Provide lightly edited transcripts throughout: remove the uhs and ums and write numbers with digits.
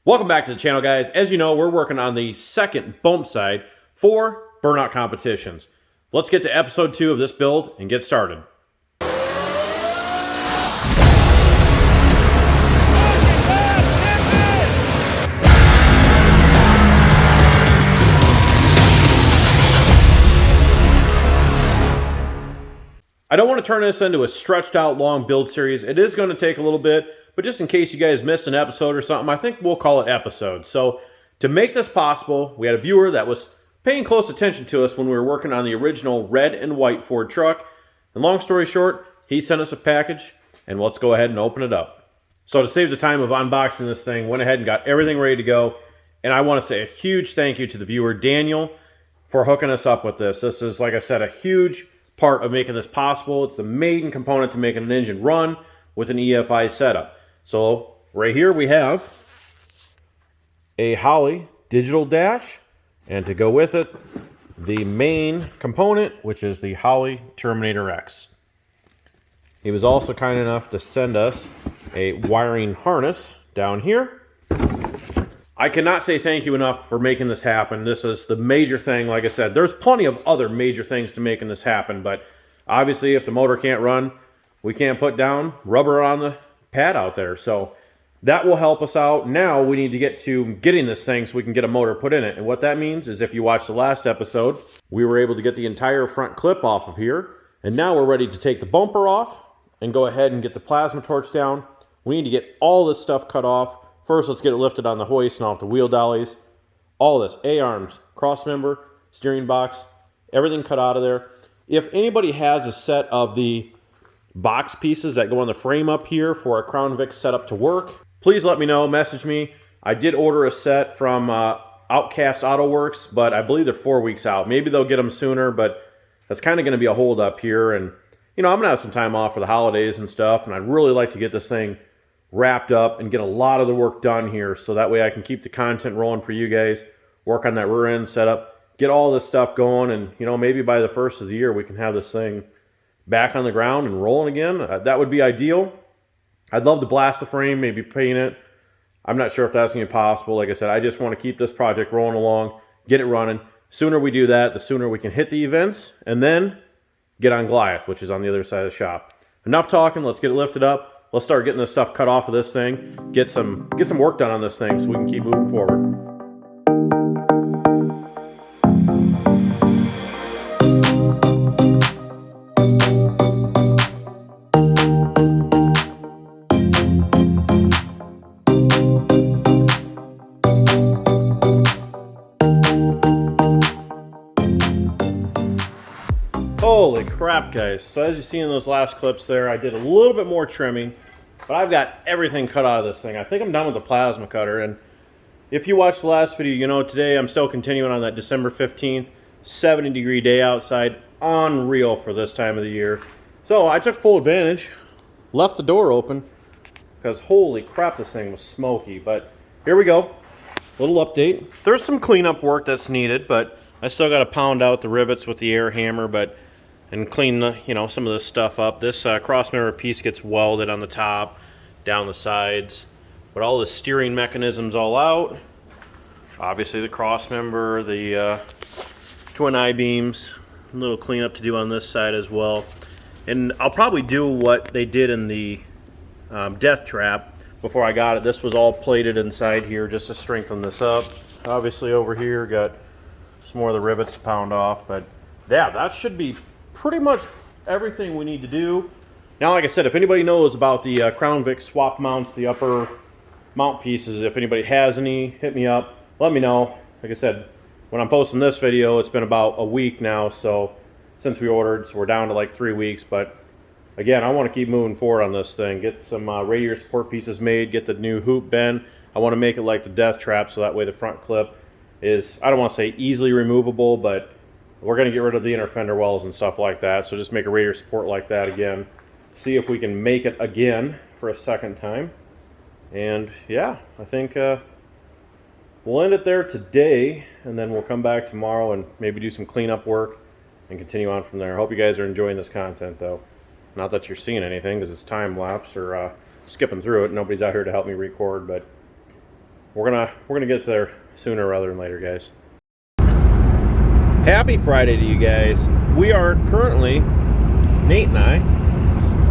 Welcome back to the channel, guys. As you know, we're working on the second bump side for burnout competitions. Let's get to episode 2 of this build and get started. I don't want to turn this into a stretched out long build series. It is going to take a little bit, but just in case you guys missed an episode or something, I think we'll call it episodes. So to make this possible, we had a viewer that was paying close attention to us when we were working on the original red and white Ford truck. And long story short, he sent us a package, and let's go ahead and open it up. So to save the time of unboxing this thing, went ahead and got everything ready to go. And I want to say a huge thank you to the viewer, Daniel, for hooking us up with this. This is, like I said, a huge part of making this possible. It's the main component to making an engine run with an EFI setup. So right here we have a Holley digital dash, and to go with it, the main component, which is the Holley Terminator X. He was also kind enough to send us a wiring harness down here. I cannot say thank you enough for making this happen. This is the major thing. Like I said, there's plenty of other major things to making this happen, but obviously if the motor can't run, we can't put down rubber on the pad out there. So that will help us out. Now we need to get to getting this thing so we can get a motor put in it. And what that means is, if you watched the last episode, we were able to get the entire front clip off of here. And now we're ready to take the bumper off and go ahead and get the plasma torch down. We need to get all this stuff cut off. First, let's get it lifted on the hoist and off the wheel dollies. All this, A-arms, cross member, steering box, everything cut out of there. If anybody has a set of the box pieces that go on the frame up here for a Crown Vic setup to work, please let me know, message me. I did order a set from Outcast Auto Works, but I believe they're 4 weeks out. Maybe they'll get them sooner, but that's kind of going to be a hold up here. And, you know, I'm going to have some time off for the holidays and stuff, and I'd really like to get this thing wrapped up and get a lot of the work done here, so that way I can keep the content rolling for you guys, work on that rear end setup, get all this stuff going, and, you know, maybe by the first of the year we can have this thing back on the ground and rolling again. That would be ideal. I'd love to blast the frame, maybe paint it. I'm not sure if that's going to be possible. Like I said, I just want to keep this project rolling along, get it running. Sooner we do that, the sooner we can hit the events and then get on Goliath, which is on the other side of the shop. Enough talking, let's get it lifted up. Let's start getting this stuff cut off of this thing, get some work done on this thing so we can keep moving forward. Holy crap, guys. So as you see in those last clips there, I did a little bit more trimming, but I've got everything cut out of this thing. I think I'm done with the plasma cutter, and if you watched the last video, you know today I'm still continuing on that December 15th, 70-degree day outside. Unreal for this time of the year. So I took full advantage, left the door open, because holy crap, this thing was smoky. But here we go, little update. There's some cleanup work that's needed, but I still got to pound out the rivets with the air hammer, and clean the, you know, some of this stuff up. This cross member piece gets welded on the top, down the sides, but all the steering mechanisms all out. Obviously the cross member, the twin I-beams, a little cleanup to do on this side as well. And I'll probably do what they did in the death trap before I got it. This was all plated inside here just to strengthen this up. Obviously over here got some more of the rivets to pound off, but yeah, that should be pretty much everything we need to do. Now, like I said, if anybody knows about the Crown Vic swap mounts, the upper mount pieces, if anybody has any, hit me up, let me know. Like I said, when I'm posting this video, it's been about a week now, so since we ordered, so we're down to like 3 weeks. But again, I want to keep moving forward on this thing, get some radiator support pieces made, get the new hoop bend. I want to make it like the death trap, so that way the front clip is, I don't want to say easily removable, but we're going to get rid of the inner fender wells and stuff like that. So just make a radiator support like that again. See if we can make it again for a second time. And yeah, I think we'll end it there today, and then we'll come back tomorrow and maybe do some cleanup work and continue on from there. I hope you guys are enjoying this content, though. Not that you're seeing anything because it's time lapse or skipping through it. Nobody's out here to help me record, but we're gonna get there sooner rather than later, guys. Happy Friday to you guys. We are currently, Nate and I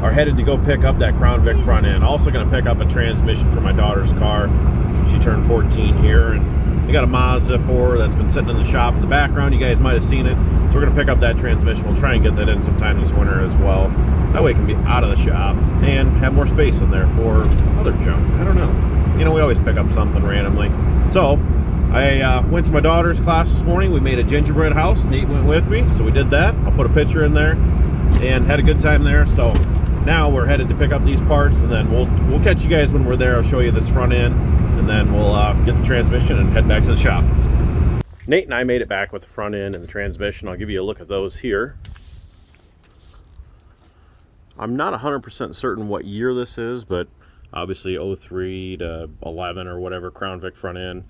are headed to go pick up that Crown Vic front end. Also going to pick up a transmission for my daughter's car. She turned 14 here, and we got a Mazda 4 that's been sitting in the shop in the background. You guys might have seen it. So we're going to pick up that transmission. We'll try and get that in sometime this winter as well. That way it can be out of the shop and have more space in there for other junk. I don't know. You know, we always pick up something randomly. So I went to my daughter's class this morning. We made a gingerbread house. Nate went with me, so we did that. I'll put a picture in there and had a good time there. So now we're headed to pick up these parts, and then we'll catch you guys when we're there. I'll show you this front end, and then we'll get the transmission and head back to the shop. Nate and I made it back with the front end and the transmission. I'll give you a look at those here. I'm not 100% certain what year this is, but obviously 03 to 11 or whatever, Crown Vic front end.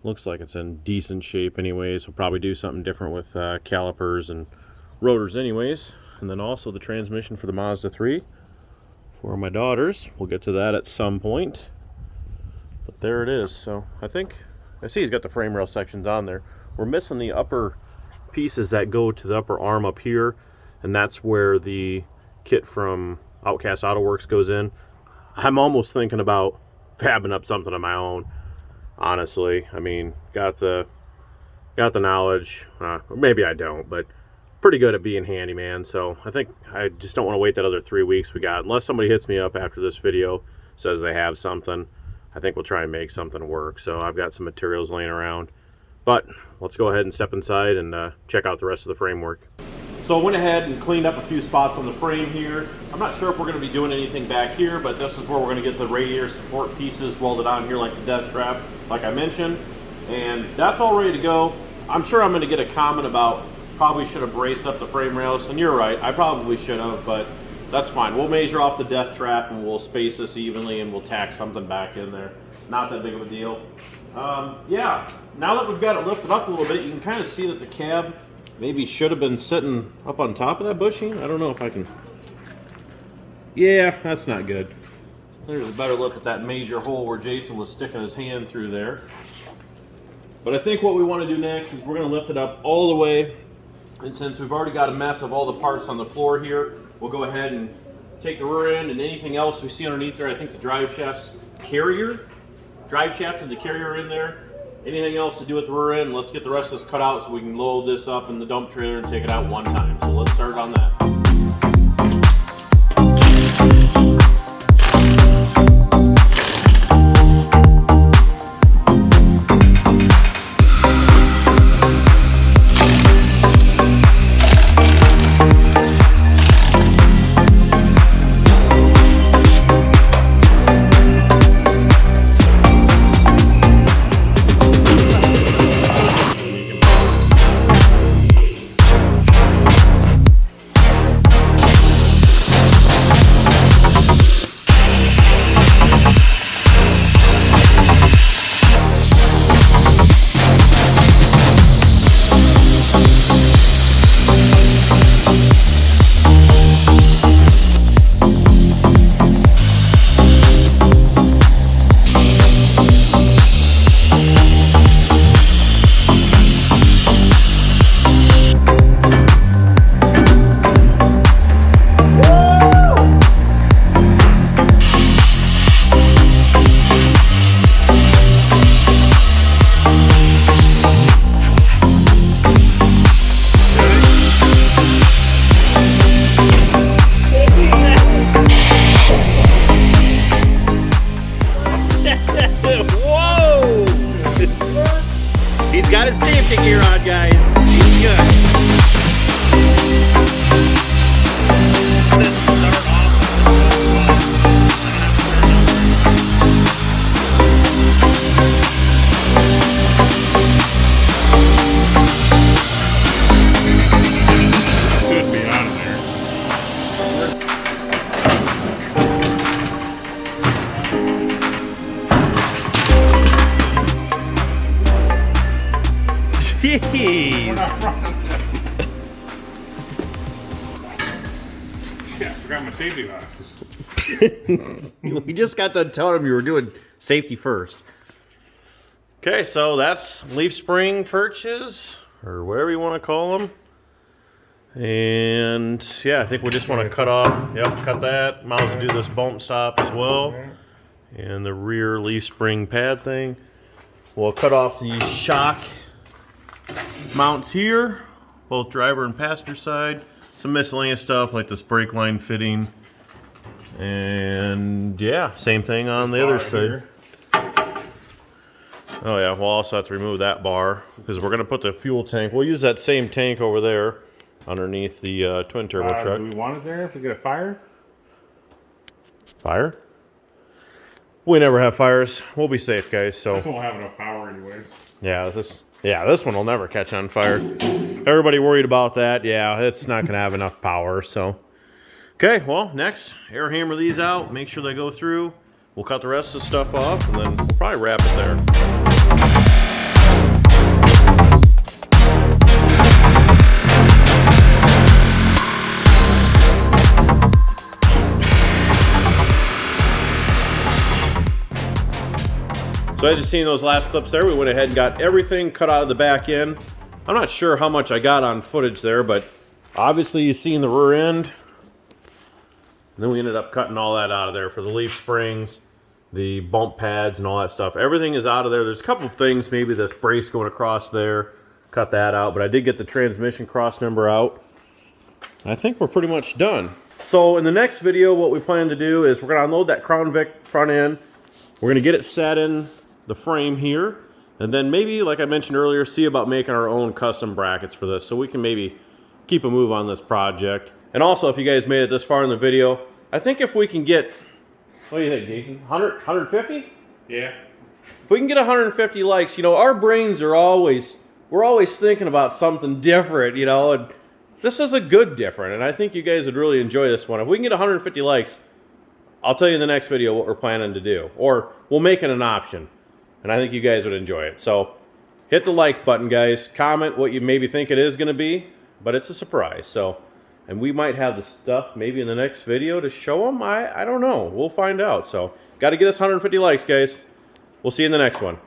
Looks like it's in decent shape anyways. We'll probably do something different with calipers and rotors anyways. And then also the transmission for the Mazda 3 for my daughters. We'll get to that at some point. But there it is. So I see he's got the frame rail sections on there. We're missing the upper pieces that go to the upper arm up here. And that's where the kit from Outcast Auto Works goes in. I'm almost thinking about fabbing up something of my own. Honestly, I mean, got the knowledge. Or maybe I don't, but pretty good at being handyman. So I think I just don't want to wait that other 3 weeks we got. Unless somebody hits me up after this video, says they have something, I think we'll try and make something work. So I've got some materials laying around. But let's go ahead and step inside and check out the rest of the framework. So I went ahead and cleaned up a few spots on the frame here. I'm not sure if we're going to be doing anything back here, but this is where we're going to get the radiator support pieces welded on here like the death trap, like I mentioned. And that's all ready to go. I'm sure I'm going to get a comment about probably should have braced up the frame rails, and you're right, I probably should have, but that's fine. We'll measure off the death trap and we'll space this evenly and we'll tack something back in there. Not that big of a deal. Yeah, now that we've got it lifted up a little bit, you can kind of see that the cab maybe should have been sitting up on top of that bushing. I don't know if I can. Yeah, that's not good. There's a better look at that major hole where Jason was sticking his hand through there. But I think what we want to do next is we're going to lift it up all the way. And since we've already got a mess of all the parts on the floor here, we'll go ahead and take the rear end and anything else we see underneath there. I think the drive shaft and the carrier in there. Anything else to do with the rear end, let's get the rest of this cut out so we can load this up in the dump trailer and take it out one time. So let's start on that. Got his safety gear on, guys. He's good. Should be out of there. Jeez. Yeah, I forgot my safety glasses. We just got done telling him you were doing safety first. Okay, so that's leaf spring perches, or whatever you want to call them. And yeah, I think we just want to cut off, cut that. Might as well do this bump stop as well. And the rear leaf spring pad thing. We'll cut off the shock mounts here, both driver and passenger side. Some miscellaneous stuff like this brake line fitting. And yeah, same thing on the other side. Oh yeah, we'll also have to remove that bar because we're going to put the fuel tank. We'll use that same tank over there underneath the twin turbo truck. Do we want it there if we get a fire? Fire? We never have fires. We'll be safe, guys. So This won't have enough power anyways. yeah, this one will never catch on fire. Everybody worried about that. Yeah, it's not going to have enough power. So okay, well, next, air hammer these out. Make sure they go through. We'll cut the rest of the stuff off, and then we'll probably wrap it there. So as you've seen those last clips there, we went ahead and got everything cut out of the back end. I'm not sure how much I got on footage there, but obviously you've seen the rear end. And then we ended up cutting all that out of there for the leaf springs, the bump pads and all that stuff. Everything is out of there. There's a couple of things, maybe this brace going across there, cut that out, but I did get the transmission cross member out. I think we're pretty much done. So in the next video, what we plan to do is we're gonna unload that Crown Vic front end. We're gonna get it set in the frame here, and then maybe, like I mentioned earlier, see about making our own custom brackets for this so we can maybe keep a move on this project. And also, if you guys made it this far in the video, I think if we can get, what do you think, Jason? 100, 150? Yeah. If we can get 150 likes, you know, our brains are we're always thinking about something different, you know, and this is a good different, and I think you guys would really enjoy this one. If we can get 150 likes, I'll tell you in the next video what we're planning to do, or we'll make it an option. And I think you guys would enjoy it. So hit the like button, guys. Comment what you maybe think it is going to be, but it's a surprise. So, and we might have the stuff maybe in the next video to show them. I don't know. We'll find out. So got to get us 150 likes, guys. We'll see you in the next one.